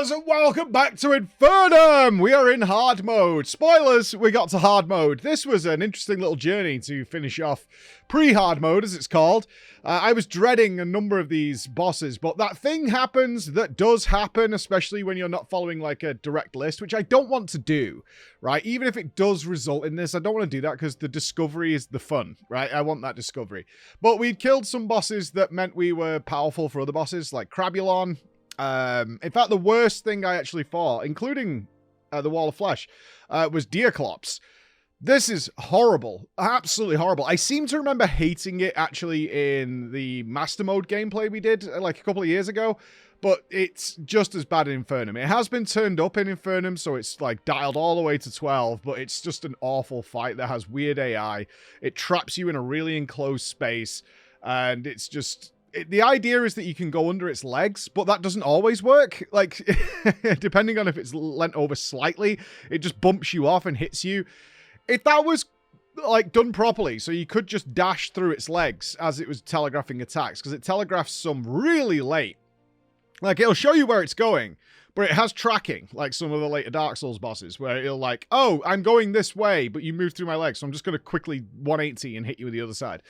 Spoilers and welcome back to Infernum! We are in hard mode. Spoilers, we got to hard mode. This was an interesting little journey to finish off pre-hard mode, as it's called. I was dreading a number of these bosses, but that thing happens that does happen, especially when you're not following like a direct list, which I don't want to do, right? Even if it does result in this, I don't want to do that because the discovery is the fun, right? I want that discovery. But we'd killed some bosses that meant we were powerful for other bosses, like Crabulon. In fact, the worst thing I actually fought, including the Wall of Flesh, was Deerclops. This is horrible. Absolutely horrible. I seem to remember hating it, actually, in the Master Mode gameplay we did, like, a couple of years ago. But it's just as bad in Infernum. It has been turned up in Infernum, so it's, like, dialed all the way to 12. But it's just an awful fight that has weird AI. It traps you in a really enclosed space. And it's just... the idea is that you can go under its legs, but that doesn't always work. Like, depending on if it's leant over slightly, it just bumps you off and hits you. If that was, like, done properly, so you could just dash through its legs as it was telegraphing attacks, because it telegraphs some really late. Like, it'll show you where it's going, but it has tracking, like some of the later Dark Souls bosses, where it'll like, oh, I'm going this way, but you move through my legs, so I'm just going to quickly 180 and hit you with the other side.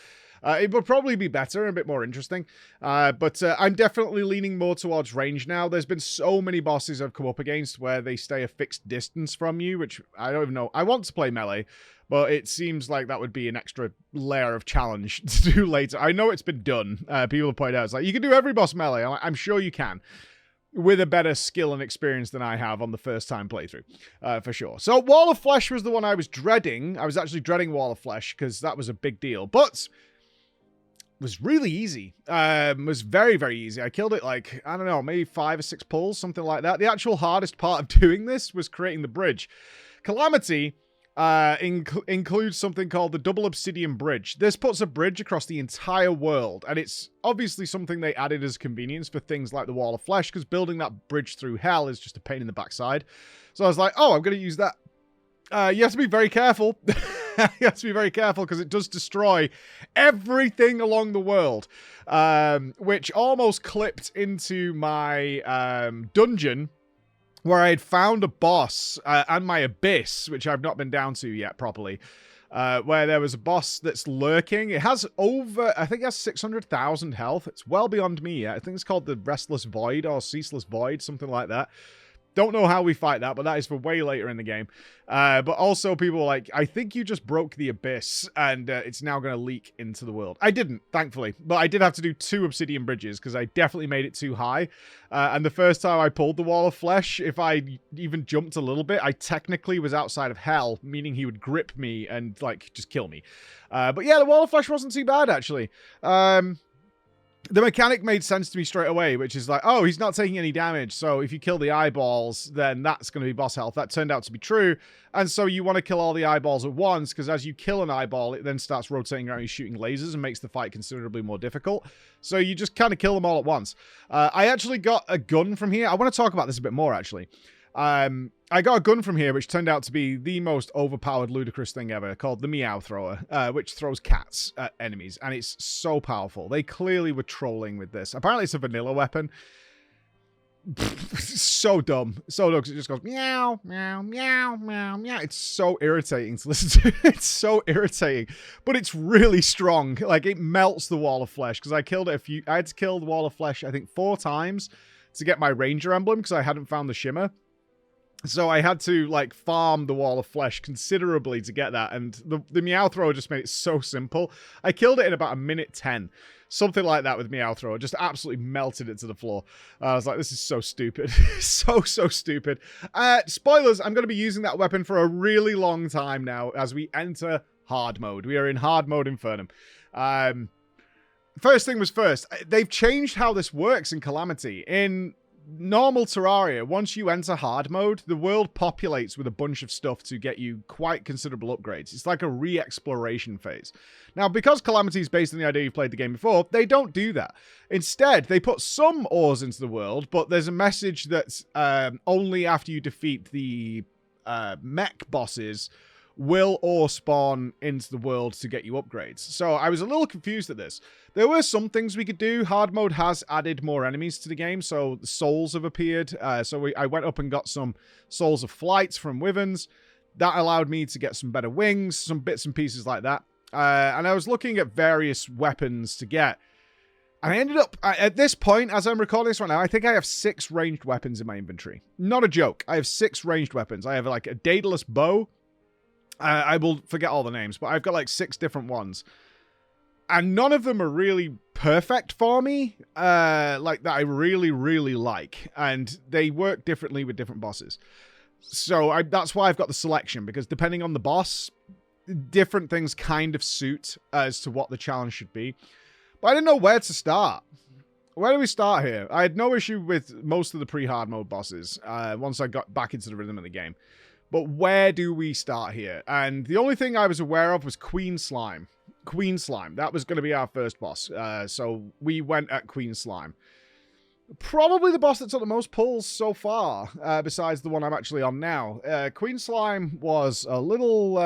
It would probably be better and a bit more interesting, but I'm definitely leaning more towards range now. There's been so many bosses I've come up against where they stay a fixed distance from you, which I don't even know. I want to play melee, but it seems like that would be an extra layer of challenge to do later. I know it's been done. People have pointed out, it's like, you can do every boss melee. I'm sure you can, with a better skill and experience than I have on the first time playthrough, for sure. So Wall of Flesh was the one I was dreading. I was actually dreading Wall of Flesh because that was a big deal, but... was really easy. Was very, very easy. I killed it like, I don't know, maybe 5 or 6 pulls, something like that. The actual hardest part of doing this was creating the bridge. Calamity includes something called the Double Obsidian Bridge. This puts a bridge across the entire world, and it's obviously something they added as convenience for things like the Wall of Flesh, because building that bridge through hell is just a pain in the backside. So I was like, oh, I'm going to use that. You have to be very careful. You have to be very careful because it does destroy everything along the world, which almost clipped into my dungeon where I had found a boss and my abyss, which I've not been down to yet properly, where there was a boss that's lurking. It has over, I think it has 600,000 health. It's well beyond me yet. I think it's called the Restless Void or Ceaseless Void, something like that. Don't know how we fight that, but that is for way later in the game. But also people were like, I think you just broke the abyss and it's now going to leak into the world. I didn't, thankfully. But I did have to do 2 obsidian bridges because I definitely made it too high. And the first time I pulled the Wall of Flesh, if I even jumped a little bit, I technically was outside of hell, meaning he would grip me and like just kill me. But yeah, the Wall of Flesh wasn't too bad, actually. The mechanic made sense to me straight away, which is like, oh, he's not taking any damage, so if you kill the eyeballs, then that's going to be boss health. That turned out to be true, and so you want to kill all the eyeballs at once, because as you kill an eyeball, it then starts rotating around you shooting lasers and makes the fight considerably more difficult. So you just kind of kill them all at once. I actually got a gun from here. I want to talk about this a bit more, actually. I got a gun from here, which turned out to be the most overpowered, ludicrous thing ever, called the Meow Thrower, which throws cats at enemies, and it's so powerful. They clearly were trolling with this. Apparently it's a vanilla weapon. So dumb. So dumb, 'cause it just goes meow, meow, meow, meow, meow. It's so irritating to listen to. It's so irritating, but it's really strong. Like, it melts the Wall of Flesh, because I killed it I had to kill the Wall of Flesh, I think, 4 times to get my Ranger emblem, because I hadn't found the Shimmer. So I had to, like, farm the Wall of Flesh considerably to get that, and the Meow Thrower just made it so simple. I killed it in about 1:10. Something like that with Meow Thrower. Just absolutely melted it to the floor. I was like, this is so stupid. So stupid. Spoilers, I'm going to be using that weapon for a really long time now as we enter hard mode. We are in hard mode Infernum. First thing was first. They've changed how this works in Calamity. In normal Terraria, once you enter hard mode, the world populates with a bunch of stuff to get you quite considerable upgrades. It's like a re-exploration phase. Now, because Calamity is based on the idea you've played the game before, they don't do that. Instead, they put some ores into the world, but there's a message that's only after you defeat the mech bosses will ore spawn into the world to get you upgrades. So I was a little confused at this. There were some things we could do. Hard mode has added more enemies to the game, so the souls have appeared. I went up and got some souls of flight from wyverns. That allowed me to get some better wings, some bits and pieces like that. And I was looking at various weapons to get. And I ended up, at this point, as I'm recording this right now, I think I have 6 ranged weapons in my inventory. Not a joke. I have 6 ranged weapons. I have like a Daedalus bow. I will forget all the names, but I've got like 6 different ones. And none of them are really perfect for me, like that I really, really like. And they work differently with different bosses. So that's why I've got the selection, because depending on the boss, different things kind of suit as to what the challenge should be. But I didn't know where to start. Where do we start here? I had no issue with most of the pre-hard mode bosses once I got back into the rhythm of the game. But where do we start here? And the only thing I was aware of was Queen Slime. Queen Slime. That was going to be our first boss. So we went at Queen Slime. Probably the boss that took the most pulls so far, besides the one I'm actually on now. Queen Slime was a little...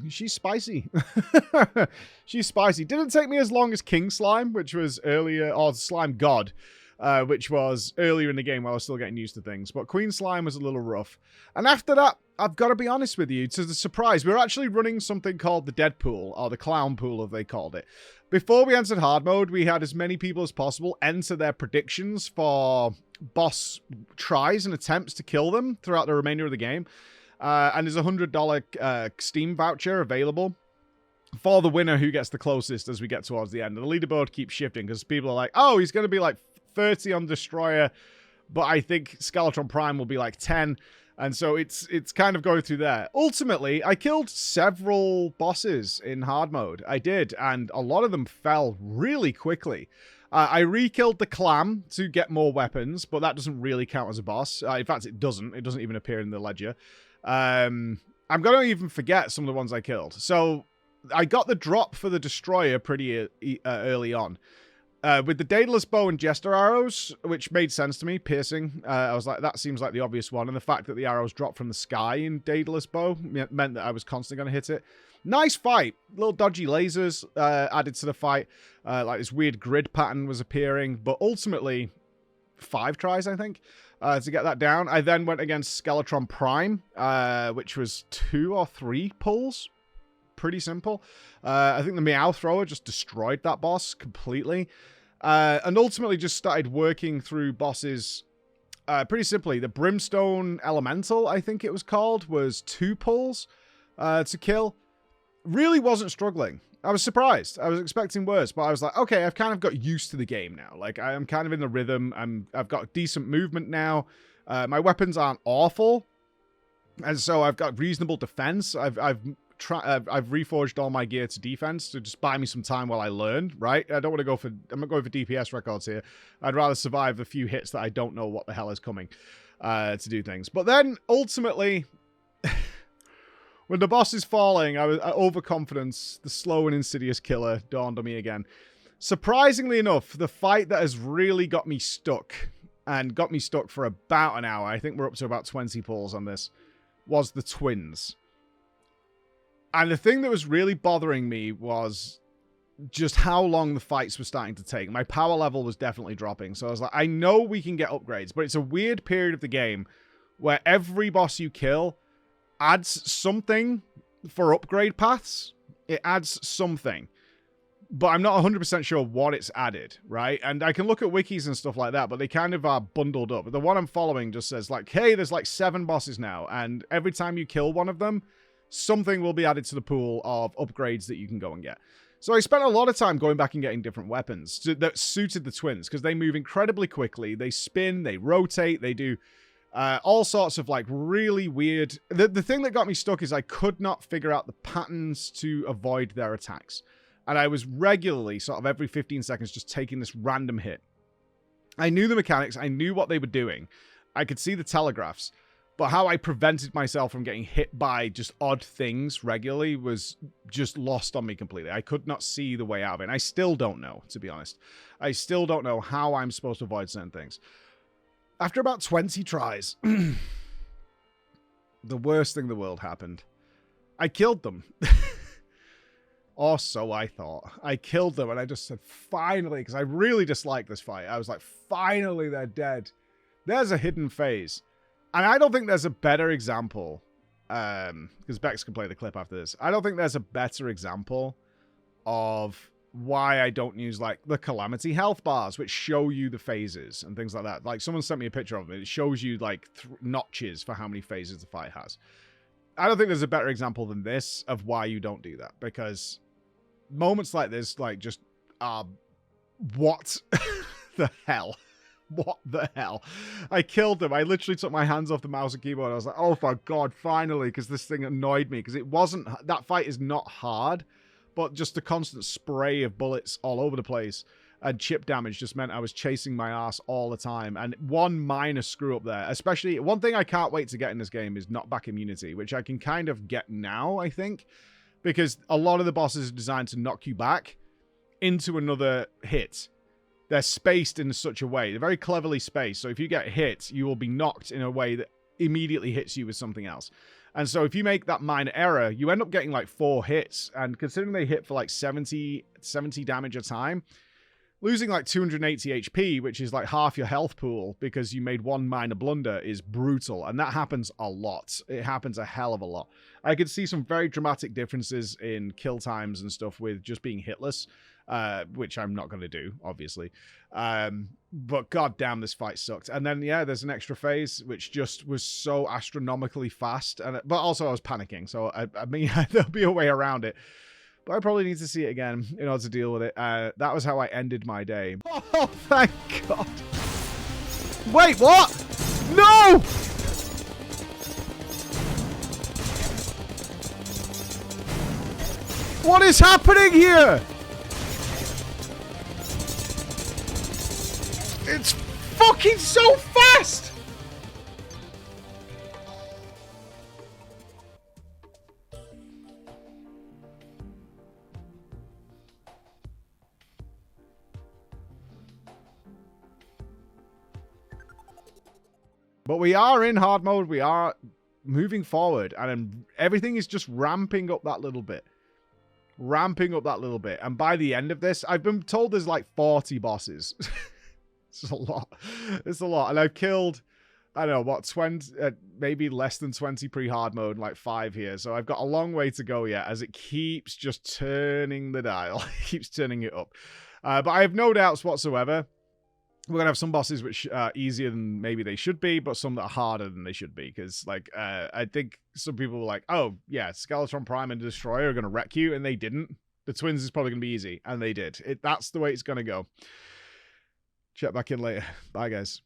she's spicy. She's spicy. Didn't take me as long as King Slime, which was earlier, or Slime God, which was earlier in the game while I was still getting used to things. But Queen Slime was a little rough. And after that, I've got to be honest with you, to the surprise, we were actually running something called the Dead Pool, or the Clown Pool, as they called it. Before we entered hard mode, we had as many people as possible enter their predictions for boss tries and attempts to kill them throughout the remainder of the game. And there's a $100 Steam voucher available for the winner who gets the closest as we get towards the end. And the leaderboard keeps shifting because people are like, oh, he's going to be like 30 on Destroyer, but I think Skeletron Prime will be like 10. And so it's kind of going through there. Ultimately, I killed several bosses in hard mode. I did, and a lot of them fell really quickly. I re-killed the Clam to get more weapons, but that doesn't really count as a boss. In fact, it doesn't. It doesn't even appear in the ledger. I'm going to even forget some of the ones I killed. So I got the drop for the Destroyer pretty early on. With the Daedalus bow and Jester arrows, which made sense to me, piercing, I was like, that seems like the obvious one. And the fact that the arrows dropped from the sky in Daedalus bow meant that I was constantly going to hit it. Nice fight. Little dodgy lasers added to the fight. Like this weird grid pattern was appearing. But ultimately, 5 tries, I think, to get that down. I then went against Skeletron Prime, which was 2 or 3 pulls. Pretty simple. I think the Meow Thrower just destroyed that boss completely. And ultimately just started working through bosses pretty simply. The Brimstone Elemental, I think it was called, was 2 pulls to kill. Really wasn't struggling. I was surprised. I was expecting worse, but I was like, okay, I've kind of got used to the game now. Like, I'm kind of in the rhythm. I've got decent movement now. My weapons aren't awful. And so I've got reasonable defense. I've reforged all my gear to defense to just buy me some time while I learn, right? I don't want to go for... I'm not going for DPS records here. I'd rather survive a few hits that I don't know what the hell is coming to do things. But then, ultimately, when the boss is falling, overconfidence, the slow and insidious killer, dawned on me again. Surprisingly enough, the fight that has really got me stuck, and got me stuck for about an hour, I think we're up to about 20 pulls on this, was the twins. And the thing that was really bothering me was just how long the fights were starting to take. My power level was definitely dropping. So I was like, I know we can get upgrades, but it's a weird period of the game where every boss you kill adds something for upgrade paths. It adds something. But I'm not 100% sure what it's added, right? And I can look at wikis and stuff like that, but they kind of are bundled up. The one I'm following just says, like, hey, there's like 7 bosses now, and every time you kill one of them, something will be added to the pool of upgrades that you can go and get. So I spent a lot of time going back and getting different weapons that suited the twins, because they move incredibly quickly. They spin, they rotate, they do all sorts of like really weird... The thing that got me stuck is I could not figure out the patterns to avoid their attacks. And I was regularly, sort of every 15 seconds, just taking this random hit. I knew the mechanics, I knew what they were doing. I could see the telegraphs. But how I prevented myself from getting hit by just odd things regularly was just lost on me completely. I could not see the way out of it. And I still don't know, to be honest. I still don't know how I'm supposed to avoid certain things. After about 20 tries, the worst thing in the world happened. I killed them. Or so I thought. I killed them, and I just said, finally, because I really disliked this fight. I was like, finally, they're dead. There's a hidden phase. And I don't think there's a better example, because Bex can play the clip after this. I don't think there's a better example of why I don't use, like, the Calamity health bars, which show you the phases and things like that. Like, someone sent me a picture of them. It shows you, like, notches for how many phases the fight has. I don't think there's a better example than this of why you don't do that, because moments like this, like, just, what the hell? What the hell? I killed them. I literally took my hands off the mouse and keyboard. I was like, oh, for God, finally, because this thing annoyed me, because it wasn't, that fight is not hard, but just the constant spray of bullets all over the place and chip damage just meant I was chasing my ass all the time. And one minor screw up there, especially, one thing I can't wait to get in this game is knockback immunity, which I can kind of get now, I think, because a lot of the bosses are designed to knock you back into another hit. They're spaced in such a way. They're very cleverly spaced. So if you get hit, you will be knocked in a way that immediately hits you with something else. And so if you make that minor error, you end up getting like 4 hits. And considering they hit for like 70 damage a time, losing like 280 HP, which is like half your health pool because you made one minor blunder, is brutal. And that happens a lot. It happens a hell of a lot. I could see some very dramatic differences in kill times and stuff with just being hitless, which I'm not going to do, obviously. But goddamn, this fight sucked. And then, yeah, there's an extra phase, which just was so astronomically fast. But also I was panicking. So, I mean, there'll be a way around it. But I probably need to see it again in order to deal with it. That was how I ended my day. Oh, thank God. Wait, what? No! What is happening here? It's fucking so fast! But we are in hard mode. We are moving forward. And everything is just ramping up that little bit. Ramping up that little bit. And by the end of this, I've been told there's like 40 bosses. It's a lot. It's a lot. And I've killed, I don't know, what, 20, maybe less than 20 pre-hard mode and like 5 here. So I've got a long way to go yet as it keeps just turning the dial. It keeps turning it up. But I have no doubts whatsoever. We're going to have some bosses which are easier than maybe they should be, but some that are harder than they should be. Because, like, I think some people were like, oh, yeah, Skeletron Prime and Destroyer are going to wreck you, and they didn't. The Twins is probably going to be easy, and they did. That's the way it's going to go. Check back in later. Bye, guys.